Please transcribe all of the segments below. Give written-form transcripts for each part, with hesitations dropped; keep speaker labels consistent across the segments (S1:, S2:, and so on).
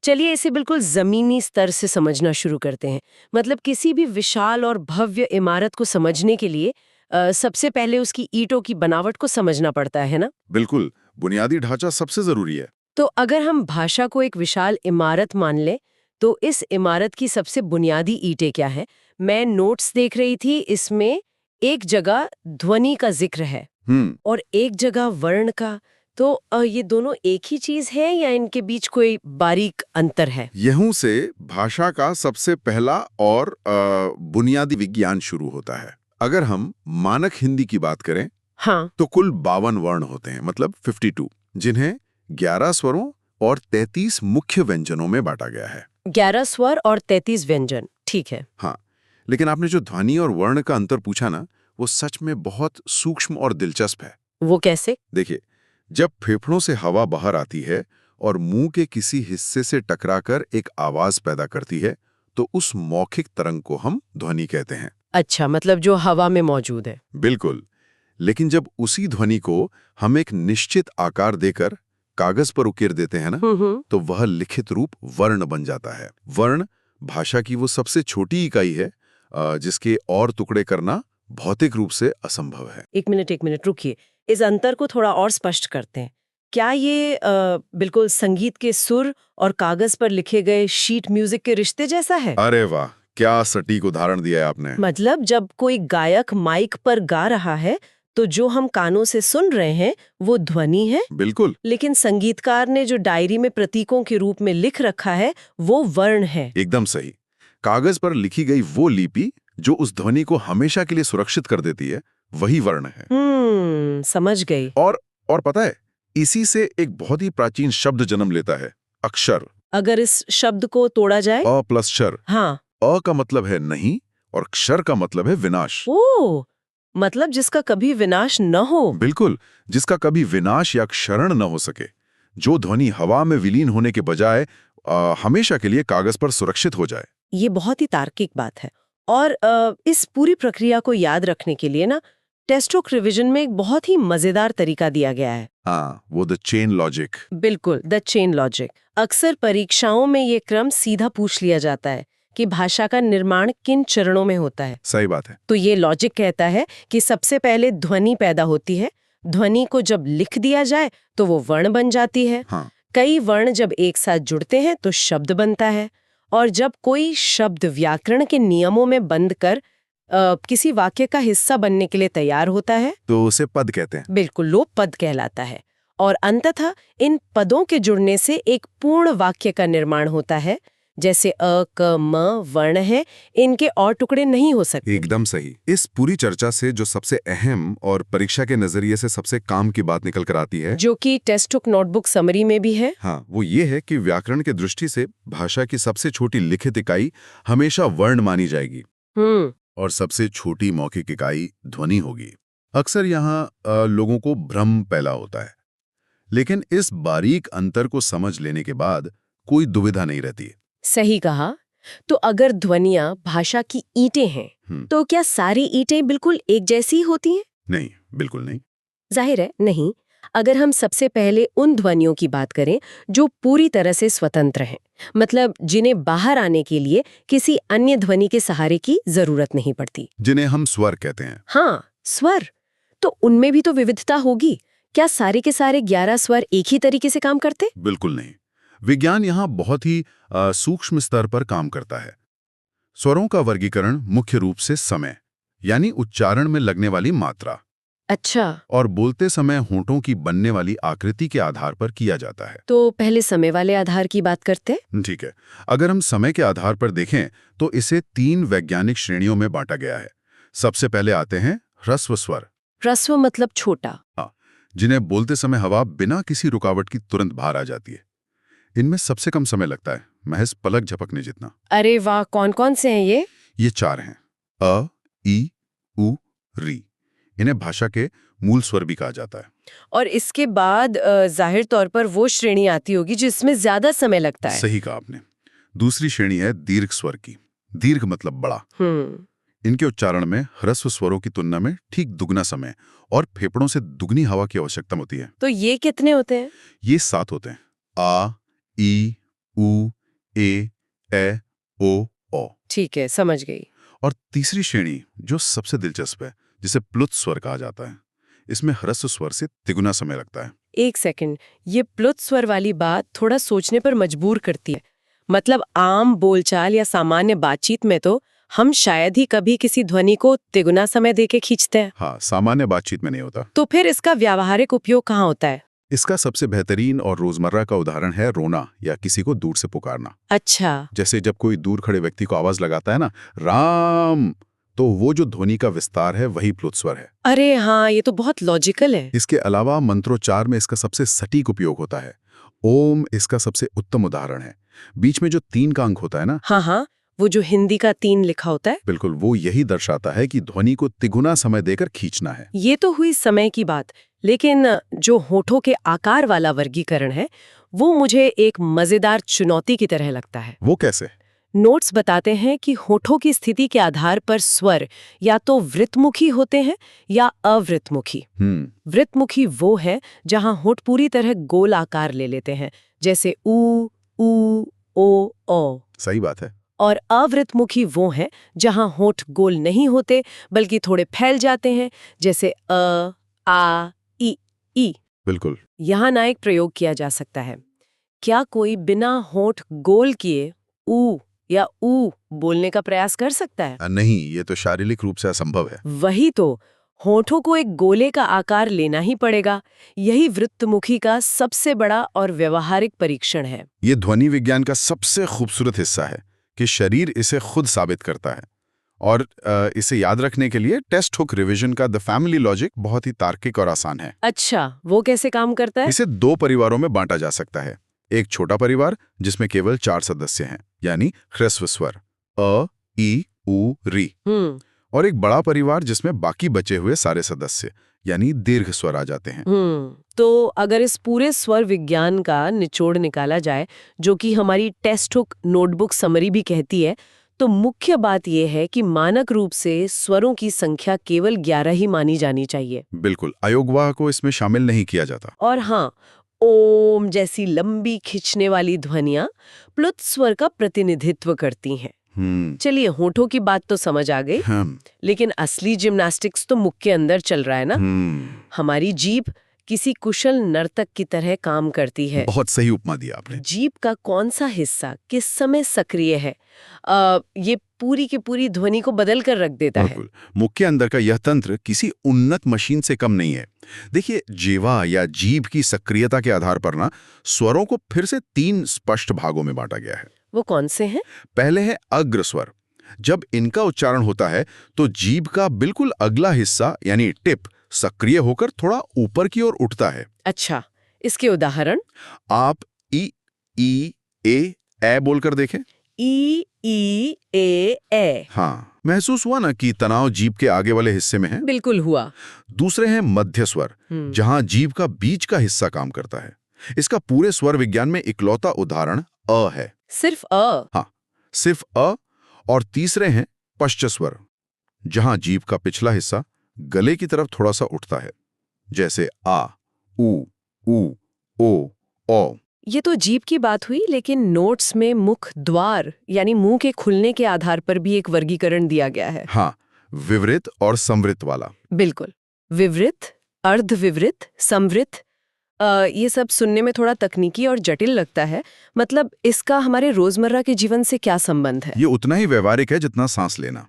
S1: चलिए इसे बिल्कुल जमीनी स्तर से समझना शुरू करते हैं। मतलब किसी भी विशाल और भव्य इमारत को समझने के लिए सबसे पहले उसकी ईंटों की बनावट को समझना पड़ता है ना?
S2: बिल्कुल, बुनियादी ढांचा सबसे जरूरी है।
S1: तो अगर हम भाषा को एक विशाल इमारत मान लें, तो इस इमारत की सबसे बुनियादी ईंटें क्या हैं? मैं नोट्स देख रही थी, इसमें एक जगह ध्वनि का जिक्र है
S2: हम्म।
S1: और एक जगह वर्ण का। तो ये दोनों एक ही चीज है या इनके बीच कोई बारीक अंतर है?
S2: यहीं से भाषा का सबसे पहला और बुनियादी विज्ञान शुरू होता है। अगर हम मानक हिंदी की बात करें,
S1: हाँ।
S2: तो कुल 52 वर्ण होते हैं, मतलब 52, जिन्हें 11 स्वरों और 33 मुख्य व्यंजनों में बांटा गया है।
S1: 11 स्वर और 33 व्यंजन, ठीक है।
S2: हाँ, लेकिन आपने जो ध्वनि और वर्ण का अंतर पूछा ना, वो सच में बहुत सूक्ष्म और दिलचस्प है।
S1: वो कैसे?
S2: देखिए, जब फेफड़ों से हवा बाहर आती है और मुंह के किसी हिस्से से टकराकर एक आवाज पैदा करती है, तो उस मौखिक तरंग को हम ध्वनि कहते हैं।
S1: अच्छा, मतलब जो हवा में मौजूद है।
S2: बिल्कुल। लेकिन जब उसी ध्वनि को हम एक निश्चित आकार देकर कागज पर उकेर देते हैं ना,
S1: हम्म।
S2: तो वह लिखित रूप वर्ण बन जाता है। वर्ण भाषा की वो सबसे छोटी इकाई है जिसके और टुकड़े करना भौतिक रूप से असंभव है।
S1: एक मिनट रुकिए, इस अंतर को थोड़ा और स्पष्ट करते हैं। क्या ये बिल्कुल संगीत के सुर और कागज पर लिखे गए शीट म्यूजिक के रिश्ते जैसा है?
S2: अरे वाह, क्या सटीक उदाहरण दिया है आपने।
S1: मतलब जब कोई गायक माइक पर गा रहा है, तो जो हम कानों से सुन रहे हैं वो ध्वनि है,
S2: बिल्कुल,
S1: लेकिन संगीतकार ने जो डायरी में प्रतीकों के रूप में लिख रखा है वो वर्ण है।
S2: एकदम सही। कागज पर लिखी गई वो लिपि जो उस ध्वनि को हमेशा के लिए सुरक्षित कर देती है, वही वर्ण है।
S1: समझ गई।
S2: और पता है, इसी से एक बहुत ही प्राचीन शब्द जन्म लेता है, अक्षर।
S1: अगर इस शब्द को तोड़ा जाए?
S2: अ प्लस शर।
S1: हाँ।
S2: अ का मतलब है नहीं और क्षर का मतलब है विनाश।
S1: ओ, मतलब जिसका कभी विनाश न हो।
S2: बिल्कुल, जिसका कभी विनाश या क्षरण न हो सके। जो ध्वनि हवा में विलीन होने के बजाय हमेशा के लिए कागज पर सुरक्षित हो जाए।
S1: ये बहुत ही तार्किक बात है। और इस पूरी प्रक्रिया को याद रखने के लिए ना, टेस्ट ऑफ रिविजन में एक बहुत ही मजेदार तरीका दिया गया है।
S2: हाँ, वो द चेन लॉजिक।
S1: बिल्कुल, द चेन लॉजिक। अक्सर परीक्षाओं में ये क्रम सीधा पूछ लिया जाता है कि भाषा का निर्माण किन चरणों में होता है।
S2: सही बात है।
S1: तो ये लॉजिक कहता है कि सबसे पहले ध्वनि पैदा होती है। ध्वनि को जब लिख दिया जाए तो वो वर्ण बन जाती है।
S2: हाँ।
S1: कई वर्ण जब एक साथ जुड़ते हैं तो शब्द बनता है। और जब कोई शब्द व्याकरण के नियमों में बंद कर किसी वाक्य का हिस्सा बनने के लिए तैयार होता है,
S2: तो उसे पद कहते हैं।
S1: बिल्कुल, वो पद कहलाता है। और अंततः इन पदों के जुड़ने से एक पूर्ण वाक्य का निर्माण होता है। जैसे अ, क, म वर्ण है, इनके और टुकड़े नहीं हो सकते।
S2: एकदम सही। इस पूरी चर्चा से जो सबसे अहम और परीक्षा के नजरिए से सबसे काम की बात निकल कर आती है,
S1: जो कि टेस्ट बुक नोटबुक समरी में भी है,
S2: हाँ, वो ये है कि व्याकरण के दृष्टि से भाषा की सबसे छोटी लिखित इकाई हमेशा वर्ण मानी जाएगी और सबसे छोटी मौखिक इकाई ध्वनि होगी। अक्सर यहाँ लोगों को भ्रम पैदा होता है, लेकिन इस बारीक अंतर को समझ लेने के बाद कोई दुविधा नहीं रहती।
S1: सही कहा। तो अगर ध्वनियां भाषा की ईंटें हैं, तो क्या सारी ईंटें बिल्कुल एक जैसी ही होती हैं?
S2: नहीं, बिल्कुल नहीं।
S1: जाहिर है नहीं। अगर हम सबसे पहले उन ध्वनियों की बात करें जो पूरी तरह से स्वतंत्र हैं, मतलब जिन्हें बाहर आने के लिए किसी अन्य ध्वनि के सहारे की जरूरत नहीं पड़ती,
S2: जिन्हें हम स्वर कहते हैं।
S1: हाँ, स्वर, तो उनमें भी तो विविधता होगी। क्या सारे के सारे 11 स्वर एक ही तरीके से काम करते?
S2: बिल्कुल नहीं। विज्ञान यहाँ बहुत ही सूक्ष्म स्तर पर काम करता है। स्वरों का वर्गीकरण मुख्य रूप से समय, यानी उच्चारण में लगने वाली मात्रा,
S1: अच्छा,
S2: और बोलते समय होंठों की बनने वाली आकृति के आधार पर किया जाता है।
S1: तो पहले समय वाले आधार की बात करते हैं।
S2: ठीक है। अगर हम समय के आधार पर देखें तो इसे 3 वैज्ञानिक श्रेणियों में बांटा गया है। सबसे पहले आते हैं ह्रस्व स्वर।
S1: ह्रस्व मतलब छोटा।
S2: हाँ, जिन्हें बोलते समय हवा बिना किसी रुकावट की तुरंत बाहर आ जाती है। इनमें सबसे कम समय लगता है, महज पलक झपकने जितना।
S1: अरे वाह, कौन कौन से हैं ये?
S2: ये 4 हैं: अ, ई, उ, री। इन्हें भाषा के मूल स्वर भी कहा जाता है।
S1: और इसके बाद जाहिर तौर पर वो श्रेणी आती होगी जिसमें ज्यादा समय लगता है।
S2: सही कहा आपने। दूसरी श्रेणी है दीर्घ स्वर की। दीर्घ मतलब बड़ा। इनके उच्चारण में ह्रस्व स्वरों की तुलना में ठीक दुगना समय और फेफड़ों से दुगनी हवा की आवश्यकता होती है।
S1: तो ये कितने होते हैं?
S2: ये 7 होते हैं: आ, ई, ऊ, ए, ओ, ओ।
S1: ठीक है, समझ गई।
S2: और तीसरी श्रेणी जो सबसे दिलचस्प है, जिसे प्लुत स्वर कहा जाता है, इसमें ह्रस्व स्वर से तिगुना समय लगता है।
S1: एक सेकंड, ये प्लुत स्वर वाली बात थोड़ा सोचने पर मजबूर करती है। मतलब आम बोलचाल या सामान्य बातचीत में तो हम शायद ही कभी किसी ध्वनि को तिगुना समय देके खींचते हैं।
S2: हाँ, सामान्य बातचीत में नहीं होता।
S1: तो फिर इसका व्यावहारिक उपयोग कहाँ होता है?
S2: इसका सबसे बेहतरीन और रोजमर्रा का उदाहरण है रोना या किसी को दूर से पुकारना।
S1: अच्छा।
S2: जैसे जब कोई दूर खड़े व्यक्ति को आवाज लगाता है ना, राम, तो वो जो ध्वनि का विस्तार है वही प्लुत स्वर है।
S1: अरे हाँ, ये तो बहुत लॉजिकल है।
S2: इसके अलावा मंत्रोच्चार में इसका सबसे सटीक उपयोग होता है। ओम इसका सबसे उत्तम उदाहरण है। बीच में जो 3 का अंक होता है ना,
S1: हाँ, वो जो हिंदी का 3 लिखा होता है।
S2: बिल्कुल, वो यही दर्शाता है कि ध्वनि को तिगुना समय देकर खींचना है।
S1: ये तो हुई समय की बात, लेकिन जो होठों के आकार वाला वर्गीकरण है वो मुझे एक मजेदार चुनौती की तरह लगता है।
S2: वो कैसे?
S1: नोट्स बताते हैं कि होठों की स्थिति के आधार पर स्वर या तो वृत्तमुखी होते हैं या अवृत्तमुखी। वृत्तमुखी वो है जहां होठ पूरी तरह गोल आकार ले लेते हैं, जैसे ऊ, ओ।
S2: सही बात है।
S1: और अवृत्तमुखी वो है जहां होठ गोल नहीं होते बल्कि थोड़े फैल जाते हैं, जैसे अ, आ, ई।
S2: बिल्कुल।
S1: यहाँ ना एक प्रयोग किया जा सकता है। क्या कोई बिना होठ गोल किए ऊ या ऊ बोलने का प्रयास कर सकता है?
S2: नहीं, ये तो शारीरिक रूप से असंभव है।
S1: वही तो, होठों को एक गोले का आकार लेना ही पड़ेगा। यही वृत्तमुखी का सबसे बड़ा और व्यवहारिक परीक्षण है।
S2: ये ध्वनि विज्ञान का सबसे खूबसूरत हिस्सा है कि शरीर इसे खुद साबित करता है। और इसे याद रखने के लिए टेस्ट हुक रिवीजन का द फैमिली लॉजिक बहुत ही तार्किक और आसान है।
S1: अच्छा, वो कैसे काम करता है?
S2: इसे 2 परिवारों में बांटा जा सकता है। एक छोटा परिवार जिसमें केवल 4 सदस्य हैं, यानी ह्रस्व स्वर अ, ई, ऊ, री। और एक बड़ा परिवार जिसमें बाकी बचे हुए सारे सदस्य यानी दीर्घ स्वर आ जाते हैं।
S1: तो अगर इस पूरे स्वर विज्ञान का निचोड़ निकाला जाए, जो कि हमारी टेस्ट हुक नोटबुक समरी भी कहती है, तो मुख्य बात यह है कि मानक रूप से स्वरों की संख्या केवल 11 ही मानी जानी चाहिए।
S2: बिल्कुल, अयोगवाह को इसमें शामिल नहीं किया जाता।
S1: और हाँ, ओम जैसी लंबी खिंचने वाली ध्वनियां प्लुत स्वर का प्रतिनिधित्व करती हैं। चलिए, होठों की बात तो समझ आ गई, लेकिन असली जिम्नास्टिक्स तो मुख के अंदर चल रहा है ना। हमारी जीभ किसी कुशल नर्तक की तरह काम करती है।
S2: बहुत सही उपमा दिया आपने।
S1: जीभ का कौन सा हिस्सा किस समय सक्रिय है, ये पूरी की पूरी ध्वनि को बदल कर रख देता है।
S2: मुख के अंदर का यह तंत्र किसी उन्नत मशीन से कम नहीं है। देखिए, जीवा या जीभ की सक्रियता के आधार पर ना स्वरों को फिर से 3 स्पष्ट भागों में बांटा गया है।
S1: वो कौन से हैं? पहले
S2: है अग्र स्वर। जब इनका उच्चारण होता है तो जीभ का बिल्कुल अगला हिस्सा यानी टिप सक्रिय होकर थोड़ा ऊपर की ओर उठता है।
S1: अच्छा, इसके उदाहरण?
S2: आप ई, ए बोलकर देखें।
S1: ई, ए।
S2: हाँ, महसूस हुआ ना कि तनाव जीभ के आगे वाले हिस्से में है?
S1: बिल्कुल हुआ।
S2: दूसरे हैं मध्य स्वर, जहां जीभ का बीच का हिस्सा काम करता है। इसका पूरे स्वर विज्ञान में इकलौता उदाहरण अ है।
S1: सिर्फ अ?
S2: हाँ, सिर्फ अ। और तीसरे हैं पश्च स्वर, जहां जीभ का पिछला हिस्सा गले की तरफ थोड़ा सा उठता है, जैसे आ, ऊ, ओ।
S1: ये तो जीभ की बात हुई, लेकिन नोट्स में मुख द्वार यानी मुंह के खुलने के आधार पर भी एक वर्गीकरण दिया गया है।
S2: हाँ, विवृत और संवृत वाला।
S1: बिल्कुल, विवृत, अर्धविवृत, संवृत, ये सब सुनने में थोड़ा तकनीकी और जटिल लगता है। मतलब इसका हमारे रोजमर्रा के जीवन से क्या संबंध है?
S2: ये उतना ही व्यवहारिक है जितना सांस लेना।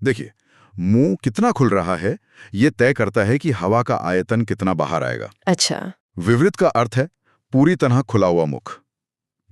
S2: देखिए, मुंह कितना खुल रहा है ये तय करता है कि हवा का आयतन कितना बाहर आएगा।
S1: अच्छा।
S2: विवृत का अर्थ है पूरी तरह खुला हुआ मुख।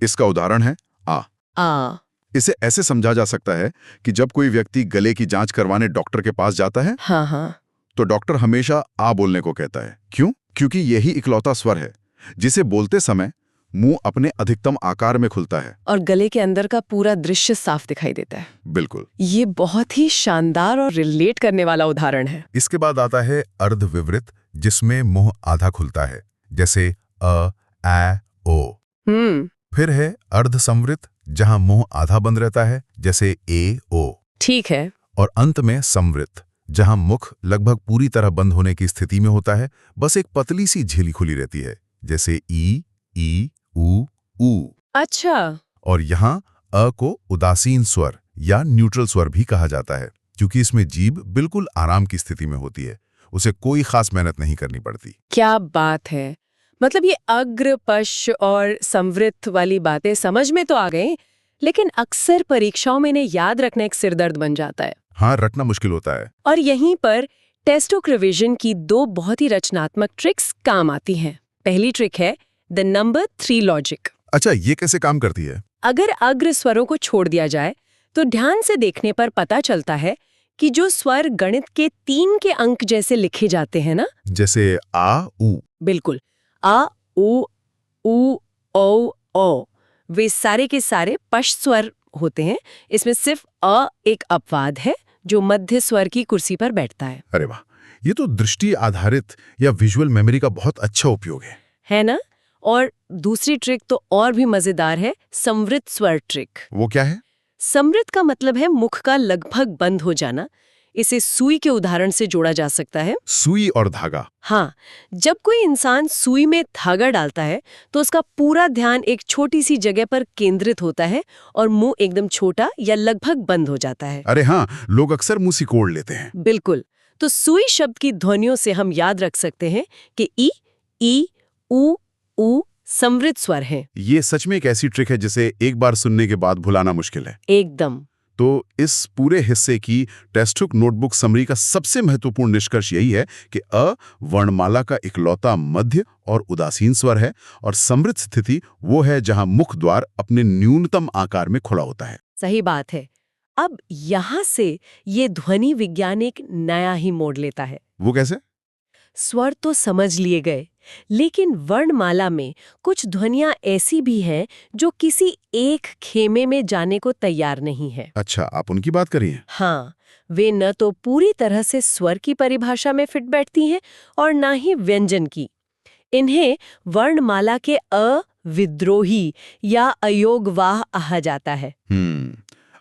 S2: इसका उदाहरण है आ। इसे ऐसे समझा जा सकता है कि जब कोई व्यक्ति गले की जांच करवाने डॉक्टर के पास जाता है,
S1: हाँ,
S2: तो डॉक्टर हमेशा आ बोलने को कहता है। क्यों? क्योंकि यही इकलौता स्वर है जिसे बोलते समय मुंह अपने अधिकतम आकार में खुलता है
S1: और गले के अंदर का पूरा दृश्य साफ दिखाई देता है।
S2: बिल्कुल।
S1: ये बहुत ही शानदार और रिलेट करने वाला उदाहरण है।
S2: इसके बाद आता है अर्धविवृत, जिसमें मुंह आधा खुलता है, जैसे अ, ओ। फिर है अर्धसंवृत, जहां मुंह आधा बंद रहता है, जैसे ए, ओ। ठीक है। और अंत में संवृत, जहां मुख लगभग पूरी तरह बंद होने की स्थिति में होता है, बस एक पतली सी झिल्ली खुली रहती है, जैसे ई, ऊ।
S1: अच्छा।
S2: और यहाँ अ को उदासीन स्वर या न्यूट्रल स्वर भी कहा जाता है, क्योंकि इसमें जीभ बिल्कुल आराम की स्थिति में होती है। उसे कोई खास मेहनत नहीं करनी पड़ती।
S1: क्या बात है। मतलब ये अग्र, पश्च और संवृत वाली बातें समझ में तो आ गई, लेकिन अक्सर परीक्षाओं में इन्हें याद रखना एक सिरदर्द बन जाता है।
S2: हाँ, रटना मुश्किल होता है।
S1: और यहीं पर टेस्ट ऑफ रिविजन की दो बहुत ही रचनात्मक ट्रिक्स काम आती हैं। पहली ट्रिक है द नंबर 3 लॉजिक।
S2: अच्छा, ये कैसे काम करती है?
S1: अगर अग्र स्वरों को छोड़ दिया जाए तो ध्यान से देखने पर पता चलता है कि जो स्वर गणित के 3 के अंक जैसे लिखे जाते हैं ना,
S2: जैसे आ, उ।
S1: बिल्कुल, आ, उ, औ, वे सारे के सारे पश्च स्वर होते हैं। इसमें सिर्फ अ एक अपवाद है जो मध्य स्वर की कुर्सी पर बैठता है।
S2: अरे वाह, ये तो दृष्टि आधारित या विजुअल मेमोरी का बहुत अच्छा उपयोग है
S1: ना? और दूसरी ट्रिक तो और भी मजेदार है, संवृत स्वर ट्रिक।
S2: वो क्या है?
S1: संवृत का मतलब है मुख का लगभग बंद हो जाना। इसे सुई के उदाहरण से जोड़ा जा सकता है।
S2: सुई और धागा।
S1: हाँ, जब कोई इंसान सुई में धागा डालता है तो उसका पूरा ध्यान एक छोटी सी जगह पर केंद्रित होता है और मुंह एकदम छोटा या लगभग बंद हो जाता है।
S2: अरे हाँ, लोग अक्सर मुंह सिकोड़ लेते हैं।
S1: बिल्कुल। तो सुई शब्द की ध्वनियों से हम याद रख सकते हैं कि ई, उ संवृत स्वर हैं।
S2: ये सच में एक ऐसी ट्रिक है जिसे एक बार सुनने के बाद भुलाना मुश्किल है।
S1: एकदम।
S2: तो इस पूरे हिस्से की टेक्स्ट नोटबुक समरी का सबसे महत्वपूर्ण निष्कर्ष यही है कि अ वर्णमाला का इकलौता मध्य और उदासीन स्वर है, और समृद्ध स्थिति वो है जहां मुख द्वार अपने न्यूनतम आकार में खुला होता है।
S1: सही बात है। अब यहाँ से ये ध्वनि विज्ञान एक नया ही मोड़ लेता है।
S2: वो कैसे?
S1: स्वर तो समझ लिए गए, लेकिन वर्णमाला में कुछ ध्वनियां ऐसी भी हैं जो किसी एक खेमे में जाने को तैयार नहीं है।
S2: अच्छा, आप उनकी बात करिए।
S1: हाँ, वे न तो पूरी तरह से स्वर की परिभाषा में फिट बैठती हैं और न ही व्यंजन की। इन्हें वर्णमाला के अविद्रोही या अयोगवाह कहा जाता है।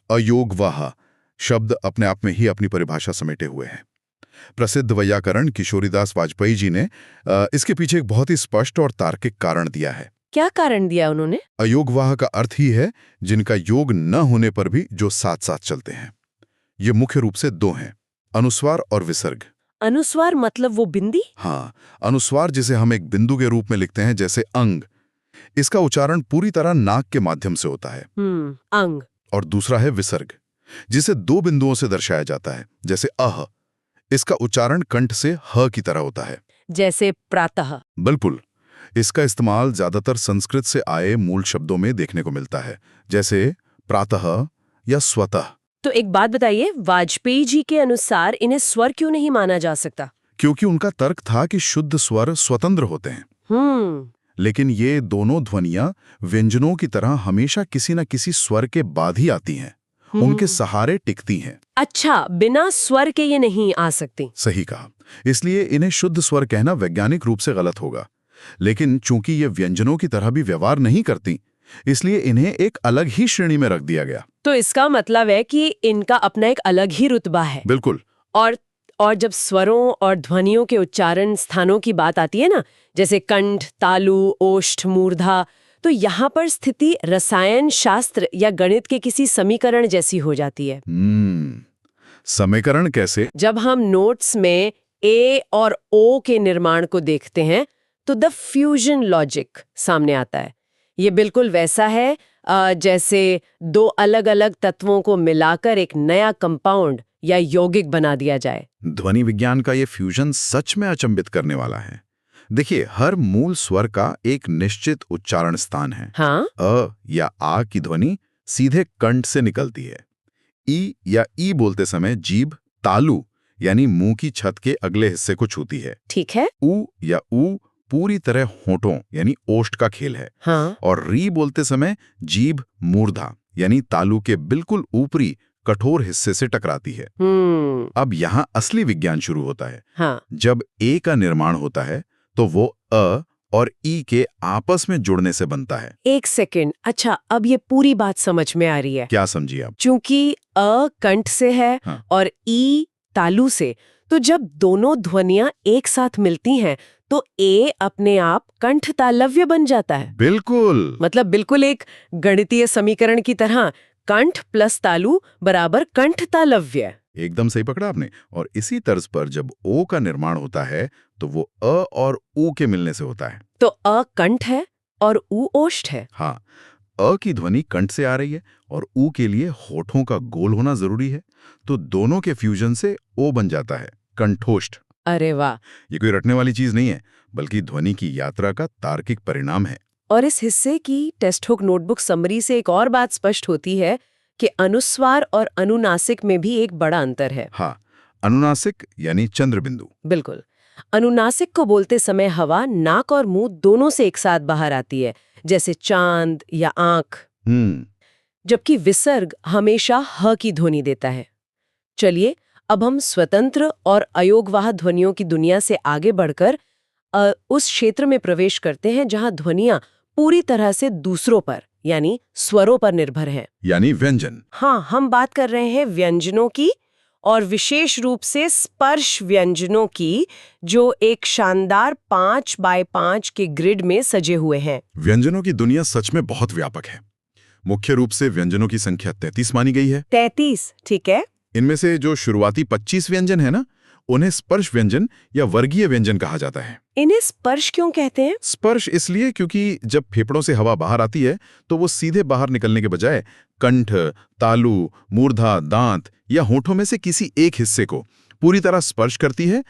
S2: अयोगवाह शब्द अपने आप में ही अपनी परिभाषा समेटे हुए है। प्रसिद्ध वैयाकरण किशोरीदास वाजपेयी जी ने इसके पीछे एक बहुत ही स्पष्ट और तार्किक कारण दिया है।
S1: क्या कारण दिया उन्होंने?
S2: अयोगवाह का अर्थ ही है जिनका योग न होने पर भी जो साथ साथ चलते हैं। ये मुख्य रूप से दो हैं, अनुस्वार और विसर्ग।
S1: अनुस्वार मतलब वो बिंदी?
S2: हाँ, अनुस्वार जिसे हम एक बिंदु के रूप में लिखते हैं, जैसे अंग। इसका उच्चारण पूरी तरह नाक के माध्यम से होता है।
S1: अंग।
S2: और दूसरा है विसर्ग, जिसे दो बिंदुओं से दर्शाया जाता है, जैसे अह। इसका उच्चारण कंठ से ह की तरह होता है,
S1: जैसे प्रातः।
S2: बिल्कुल। इसका इस्तेमाल ज्यादातर संस्कृत से आए मूल शब्दों में देखने को मिलता है, जैसे प्रातः या स्वतः।
S1: तो एक बात बताइए, वाजपेयी जी के अनुसार इन्हें स्वर क्यों नहीं माना जा सकता?
S2: क्योंकि उनका तर्क था कि शुद्ध स्वर स्वतंत्र होते हैं। लेकिन ये दोनों ध्वनियां व्यंजनों की तरह हमेशा किसी न किसी स्वर के बाद ही आती हैं, उनके सहारे टिकती हैं।
S1: अच्छा, बिना स्वर के ये नहीं आ सकती।
S2: सही कहा। इसलिए इन्हें शुद्ध स्वर कहना वैज्ञानिक रूप से गलत होगा। लेकिन चूंकि ये व्यंजनों की तरह भी व्यवहार नहीं करती, इसलिए इन्हें एक अलग ही श्रेणी में रख दिया गया।
S1: तो इसका मतलब है कि इनका अपना एक अलग ही रुतबा है।
S2: बिल्कुल।
S1: और जब स्वरों और ध्वनियों के उच्चारण स्थानों की बात आती है ना, जैसे कंठ, तालु, ओष्ठ, मूर्धा, तो यहाँ पर स्थिति रसायन शास्त्र या गणित के किसी समीकरण जैसी हो जाती है।
S2: समीकरण कैसे? जब
S1: हम नोट्स में ए और ओ के निर्माण को देखते हैं तो द फ्यूजन लॉजिक सामने आता है। ये बिल्कुल वैसा है जैसे दो अलग-अलग तत्वों को मिलाकर एक नया कंपाउंड या यौगिक बना दिया जाए।
S2: ध्वनि विज्ञान का ये फ्यूजन सच में अचंभित करने वाला है। देखिए, हर मूल स्वर का एक निश्चित उच्चारण स्थान है।
S1: हाँ?
S2: अ या आ की ध्वनि सीधे कंठ से निकलती है। ई या ई बोलते समय जीभ तालु यानी मुंह की छत के अगले हिस्से को छूती है।
S1: ठीक है।
S2: उ या ऊ पूरी तरह होठों यानी ओष्ठ का खेल है।
S1: हाँ?
S2: और री बोलते समय जीभ मूर्धा यानी तालु के बिल्कुल ऊपरी कठोर हिस्से से टकराती है। अब यहाँ असली विज्ञान शुरू होता है।
S1: हाँ।
S2: जब ए का निर्माण होता है तो वो अ और ई के आपस में जुड़ने से बनता है।
S1: एक सेकंड, अच्छा, अब ये पूरी बात समझ में आ रही है।
S2: क्या समझिए आप?
S1: चूंकि अ कंठ से है,
S2: हाँ।
S1: और ई तालु से, तो जब दोनों ध्वनियां एक साथ मिलती हैं तो ए अपने आप कंठ तालव्य बन जाता है।
S2: बिल्कुल।
S1: मतलब बिल्कुल एक गणितीय समीकरण की तरह, कंठ प्लस तालु बराबर कंठ तालव्य।
S2: एकदम सही पकड़ा आपने। और इसी तर्ज पर जब ओ का निर्माण होता है तो वो अ और ऊ के मिलने से होता है।
S1: तो अ कंठ है और ऊ ओष्ठ है।
S2: हाँ, अ की ध्वनि कंठ से आ रही है और ऊ के लिए होठों का गोल होना जरूरी है, तो दोनों के फ्यूजन से ओ बन जाता है, कंठोष्ठ।
S1: अरे वाह!
S2: ये कोई रटने वाली चीज नहीं है, बल्कि ध्वनि की यात्रा का तार्किक परिणाम है।
S1: और इस हिस्से की टेक्स्ट बुक नोटबुक समरी से एक और बात स्पष्ट होती है कि अनुस्वार और अनुनासिक में भी एक बड़ा अंतर है।
S2: हाँ, अनुनासिक यानी चंद्रबिंदु।
S1: बिल्कुल। अनुनासिक को बोलते समय हवा नाक और मुंह दोनों से एक साथ बाहर आती है, जैसे चांद या आंख। जबकि विसर्ग हमेशा ह की ध्वनि देता है। चलिए अब हम स्वतंत्र और अयोगवाह ध्वनियों की दुनिया से आगे बढ़कर उस क्षेत्र में प्रवेश करते हैं जहां ध्वनियां पूरी तरह से दूसरों पर यानी स्वरों पर निर्भर हैं।
S2: यानी व्यंजन।
S1: हाँ, हम बात कर रहे हैं व्यंजनों की, और विशेष रूप से स्पर्श व्यंजनों की, जो एक शानदार 5x5 के ग्रिड में सजे हुए हैं।
S2: व्यंजनों की दुनिया सच में बहुत व्यापक है। मुख्य रूप से व्यंजनों की संख्या 33 मानी गई है।
S1: 33, ठीक है।
S2: इनमें से जो शुरुआती 25 व्यंजन है ना, उन्हें स्पर्श व्यंजन या वर्गीय व्यंजन कहा जाता है।
S1: इन्हें स्पर्श क्यों कहते हैं?
S2: स्पर्श इसलिए क्योंकि जब फेफड़ों से हवा बाहर आती है तो वो सीधे बाहर निकलने के बजाय कंठ, तालु, मूर्धा, दांत या होठों में से किसी एक हिस्से को पूरी तरह स्पर्श करती है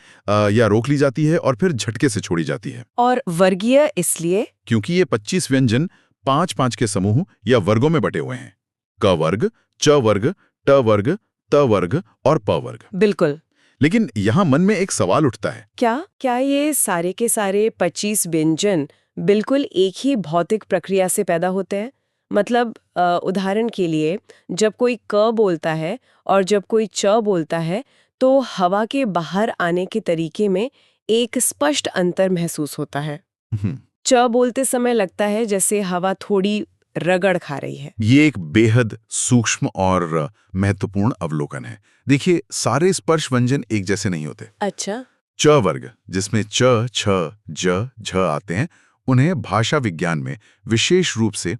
S2: या रोक ली जाती है और फिर झटके से छोड़ी जाती है।
S1: और वर्गीय इसलिए
S2: क्योंकि ये 25 व्यंजन 5-5 के समूह या वर्गों में बटे हुए हैं। क वर्ग, च वर्ग, ट वर्ग, त वर्ग और प वर्ग।
S1: बिल्कुल।
S2: लेकिन यहाँ मन में एक सवाल उठता है,
S1: क्या ये सारे के सारे 25 व्यंजन बिल्कुल एक ही भौतिक प्रक्रिया से पैदा होते हैं? मतलब उदाहरण के लिए जब कोई क बोलता है और जब कोई च बोलता है तो हवा के बाहर आने के तरीके में एक स्पष्ट अंतर महसूस होता है। च बोलते समय लगता है जैसे हवा थोड़ी रगड़ खा रही है।
S2: ये एक बेहद सूक्ष्म और महत्वपूर्ण अवलोकन है। देखिए, सारे स्पर्श व्यंजन एक जैसे नहीं होते।
S1: अच्छा।
S2: च वर्ग, जिसमें च, छ, ज, झ आते हैं, उन्हें भाषा विज्ञान में विशेष रूप से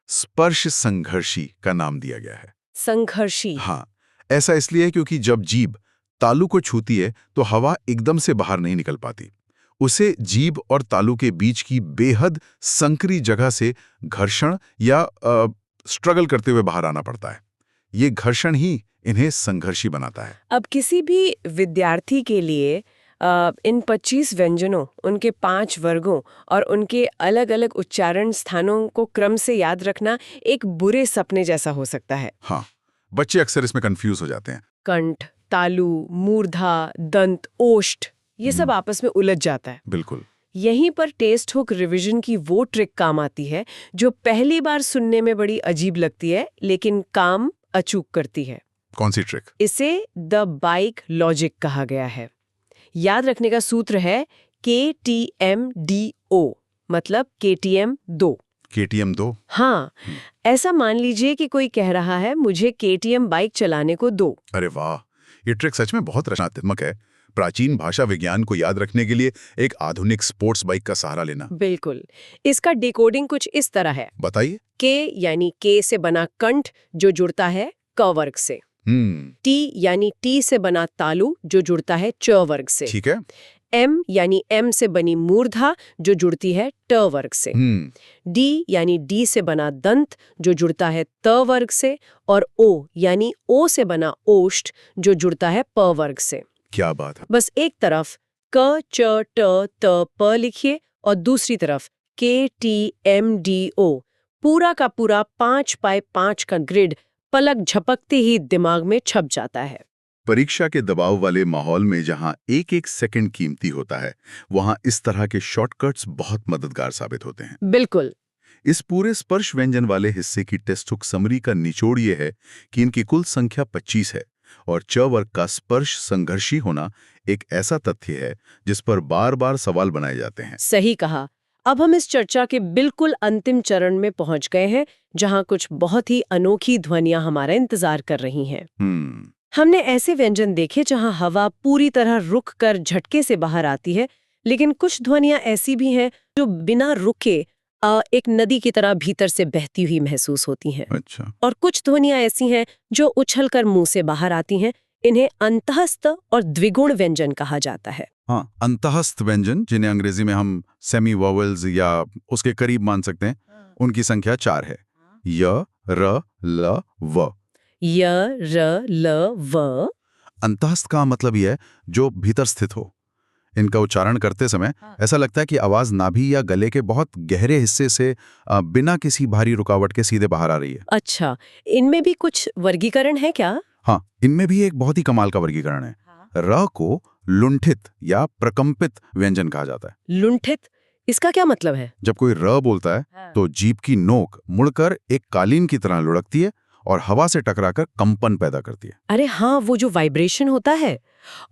S2: स्पर्श संघर्षी का नाम दिया गया है।
S1: संघर्षी?
S2: हाँ, ऐसा इसलिए क्योंकि जब जीभ तालु को छूती है तो हवा एकदम से बाहर नहीं निकल पाती। उसे जीभ और तालु के बीच की बेहद संकरी जगह से घर्षण या स्ट्रगल करते हुए बाहर आना पड़ता है। ये घर्षण ही इन्हें संघर्षी बनाता है।
S1: अब किसी भी विद्यार्थी के लिए इन 25 व्यंजनों, उनके 5 वर्गों और उनके अलग-अलग उच्चारण स्थानों को क्रम से याद रखना एक बुरे सपने जैसा हो सकता है।
S2: हाँ, बच्चे अक्सर इसमें कंफ्यूज हो जाते हैं।
S1: कंठ, तालु, मूर्धा, दंत, ओष्ठ, ये सब आपस में उलझ जाता है।
S2: बिल्कुल।
S1: यहीं पर टेक्स्ट बुक रिवीजन की वो ट्रिक काम आती है जो पहली बार सुनने में बड़ी अजीब लगती है लेकिन काम अचूक करती है।
S2: कौन सी ट्रिक?
S1: इसे द बाइक लॉजिक कहा गया है। याद रखने का सूत्र है KTM-DO, मतलब KTM 2।
S2: KTM 2?
S1: हाँ, ऐसा मान लीजिए कि कोई कह रहा है मुझे KTM बाइक चलाने को दो।
S2: अरे वाह, ये ट्रिक सच में बहुत रचनात्मक है। प्राचीन भाषा विज्ञान को याद रखने के लिए एक आधुनिक स्पोर्ट्स बाइक का सहारा लेना।
S1: बिल्कुल। इसका डिकोडिंग कुछ इस तरह है।
S2: बताइए।
S1: K यानी K से बना कंठ जो जुड़ता है क वर्ग से। T यानी T से बना तालु जो जुड़ता है च वर्ग से।
S2: ठीक है।
S1: M यानी M से बनी मूर्धा जो जुड़ती है ट वर्ग से। D यानी D से बना दंत जो जुड़ता है त वर्ग से, और O यानी O से बना ओष्ठ जो जुड़ता है प वर्ग से।
S2: क्या बात है।
S1: बस एक तरफ क च ट त प लिखिए और दूसरी तरफ KTMDO। पूरा का पूरा 5x5 का ग्रिड पलक झपकते ही दिमाग में छप जाता है।
S2: परीक्षा के दबाव वाले माहौल में जहां एक एक सेकंड कीमती होता है, वहां इस तरह के शॉर्टकट्स बहुत मददगार साबित होते हैं।
S1: बिल्कुल।
S2: इस पूरे स्पर्श व्यंजन वाले हिस्से की टेक्स्ट बुक समरी का निचोड़ ये है कि इनकी कुल संख्या 25 है और च वर्ग का स्पर्श संघर्षी होना एक ऐसा तथ्य है जिस पर बार बार सवाल बनाए जाते हैं।
S1: सही कहा। अब हम इस चर्चा के बिल्कुल अंतिम चरण में पहुंच गए हैं, जहां कुछ बहुत ही अनोखी ध्वनियां हमारा इंतजार कर रही हैं। हमने ऐसे व्यंजन देखे जहां हवा पूरी तरह रुक कर झटके से बाहर आती है, लेकिन कुछ ध्वनियां ऐसी भी हैं जो बिना रुके एक नदी की तरह भीतर से बहती हुई महसूस होती हैं।
S2: अच्छा।
S1: और कुछ ध्वनियां ऐसी हैं जो उछलकर मुंह से बाहर आती हैं। इन्हें अंतःस्थ और द्विगुण व्यंजन कहा जाता है।
S2: हाँ, अंतःस्थ व्यंजन, जिन्हें अंग्रेजी में हम सेमी वोवेल्स या उसके करीब मान सकते हैं, उनकी संख्या 4 है। य, र, ल, व।
S1: य, र, ल, व।
S2: अंतःस्थ का मतलब यह है जो भीतर स्थित हो। इनका उच्चारण करते समय ऐसा लगता है कि आवाज नाभि या गले के बहुत गहरे हिस्से से बिना किसी भारी रुकावट के सीधे बाहर आ रही है।
S1: अच्छा, इनमें भी कुछ वर्गीकरण है क्या?
S2: हाँ, इनमें भी एक बहुत ही कमाल का वर्गीकरण है। र को लुंठित या प्रकंपित व्यंजन कहा जाता है।
S1: लुंठित, इसका क्या मतलब है?
S2: जब कोई र बोलता है तो जीभ की नोक मुड़कर एक कालीन की तरह लुढ़कती है और हवा से टकराकर कंपन पैदा करती है।
S1: अरे हाँ, वो जो वाइब्रेशन होता है।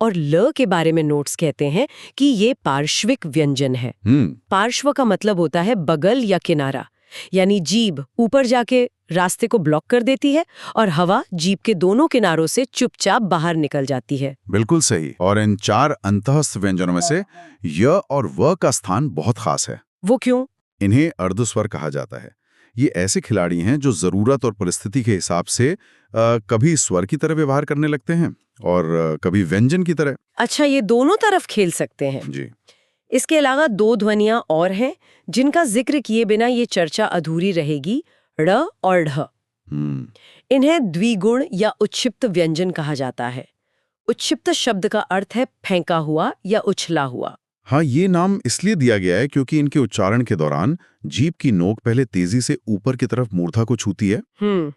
S1: और ल के बारे में नोट्स कहते हैं कि ये पार्श्विक व्यंजन है। पार्श्व का मतलब होता है बगल या किनारा, यानी जीभ ऊपर जाके रास्ते को ब्लॉक कर देती है और हवा जीभ के दोनों किनारों से चुपचाप बाहर निकल जाती है।
S2: बिल्कुल सही। और इन 4 अंतःस्थ व्यंजनों में से य और व का स्थान बहुत खास है।
S1: वो क्यों?
S2: इन्हें अर्धस्वर कहा जाता है। ये ऐसे खिलाड़ी हैं जो जरूरत और परिस्थिति के हिसाब से कभी स्वर की तरह व्यवहार करने लगते हैं और कभी व्यंजन की तरह।
S1: अच्छा, ये दोनों तरफ खेल सकते हैं।
S2: जी।
S1: इसके अलावा 2 ध्वनियां और हैं जिनका जिक्र किए बिना ये चर्चा अधूरी रहेगी, ड़ और ढ। इन्हें द्विगुण या उच्छिप्त व्यंजन कहा जाता है। उच्छिप्त शब्द का अर्थ है फेंका हुआ या उछला हुआ।
S2: हाँ, ये नाम इसलिए दिया गया है क्योंकि इनके उच्चारण के दौरान जीभ की नोक पहले तेजी से ऊपर की तरफ मूर्धा को छूती है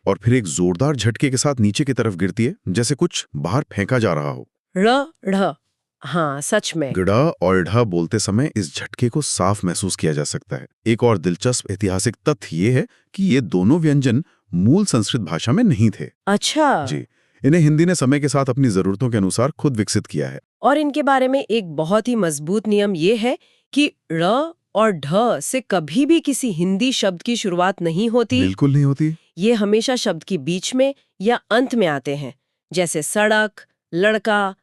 S2: और फिर एक जोरदार झटके के साथ नीचे की तरफ गिरती है, जैसे कुछ बाहर फेंका जा रहा हो।
S1: र, ढ। हाँ, सच में।
S2: ड़ और ढ बोलते समय इस झटके को साफ महसूस किया जा सकता है। एक और दिलचस्प ऐतिहासिक तथ्य ये है कि ये दोनों व्यंजन मूल संस्कृत भाषा में नहीं थे।
S1: अच्छा।
S2: जी, इन्हें हिंदी ने समय के साथ अपनी जरूरतों के अनुसार खुद विकसित किया है।
S1: और इनके बारे में एक बहुत ही मजबूत नियम ये है कि ड़ और ढ से कभी भी किसी हिंदी शब्द की शुरुआत नहीं होती।
S2: बिल्कुल नहीं होती।
S1: ये हमेशा शब्द के बीच में या अंत में आते हैं, जैसे सड़क, लड़का,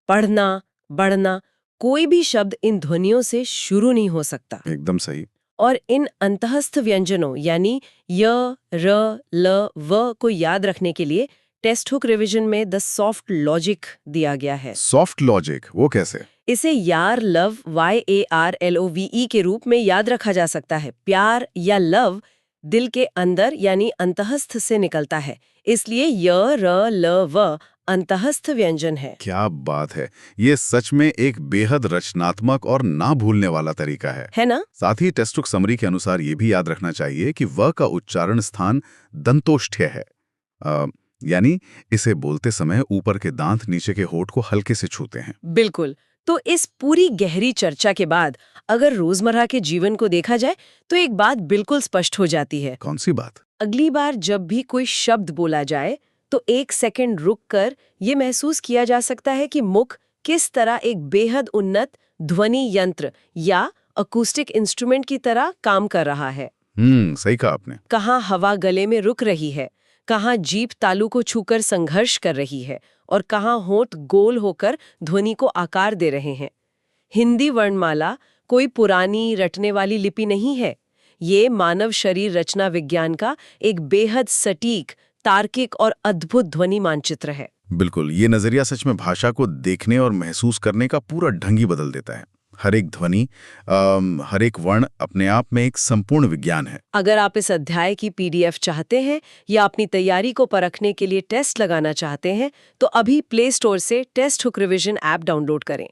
S1: पढ़ना, बढ़ना। कोई भी शब्द इन ध्वनियों से शुरू नहीं हो सकता।
S2: एकदम सही।
S1: और इन अंतःस्थ व्यंजनों यानी य, र, ल, व को याद रखने के लिए टेक्स्ट हुक रिवीजन में द सॉफ्ट लॉजिक दिया गया है।
S2: सॉफ्ट लॉजिक, वो कैसे?
S1: इसे यार लव YARLOVE के रूप में याद रखा जा सकता है। प्यार या लव दिल के अंदर यानी अंतःस्थ से निकलता है, इसलिए य, र, ल, व अंतःस्थ व्यंजन है।
S2: क्या बात है! ये सच में एक बेहद रचनात्मक और ना भूलने वाला तरीका है
S1: ना?
S2: साथ ही टेक्स्ट हुक समरी के अनुसार ये भी याद रखना चाहिए कि व का उच्चारण स्थान दंतोष्ठ्य है, यानी इसे बोलते समय ऊपर के दांत नीचे के होठ को हल्के से छूते हैं।
S1: बिल्कुल। तो इस पूरी गहरी चर्चा के बाद अगर रोजमर्रा के जीवन को देखा जाए तो एक बात बिल्कुल स्पष्ट हो जाती है।
S2: कौन सी बात?
S1: अगली बार जब भी कोई शब्द बोला जाए तो 1 सेकंड रुककर ये महसूस किया जा सकता है कि मुख किस तरह एक बेहद उन्नत ध्वनि यंत्र या अकूस्टिक इंस्ट्रूमेंट की तरह काम कर रहा है।
S2: सही कहा आपने।
S1: कहाँ हवा गले में रुक रही है, कहाँ जीभ तालू को छूकर संघर्ष कर रही है और कहाँ होंठ गोल होकर ध्वनि को आकार दे रहे हैं। हिंदी वर्णमाला कोई पुरानी रटने वाली लिपि नहीं है। ये मानव शरीर रचना विज्ञान का एक बेहद सटीक, तार्किक और अद्भुत ध्वनि मानचित्र है।
S2: बिल्कुल, ये नजरिया सच में भाषा को देखने और महसूस करने का पूरा ढंग ही बदल देता है। हर एक ध्वनि, हर एक वर्ण अपने आप में एक संपूर्ण विज्ञान है।
S1: अगर आप इस अध्याय की PDF चाहते हैं या अपनी तैयारी को परखने के लिए टेस्ट लगाना चाहते हैं तो अभी प्ले स्टोर से text hook revision app download करें।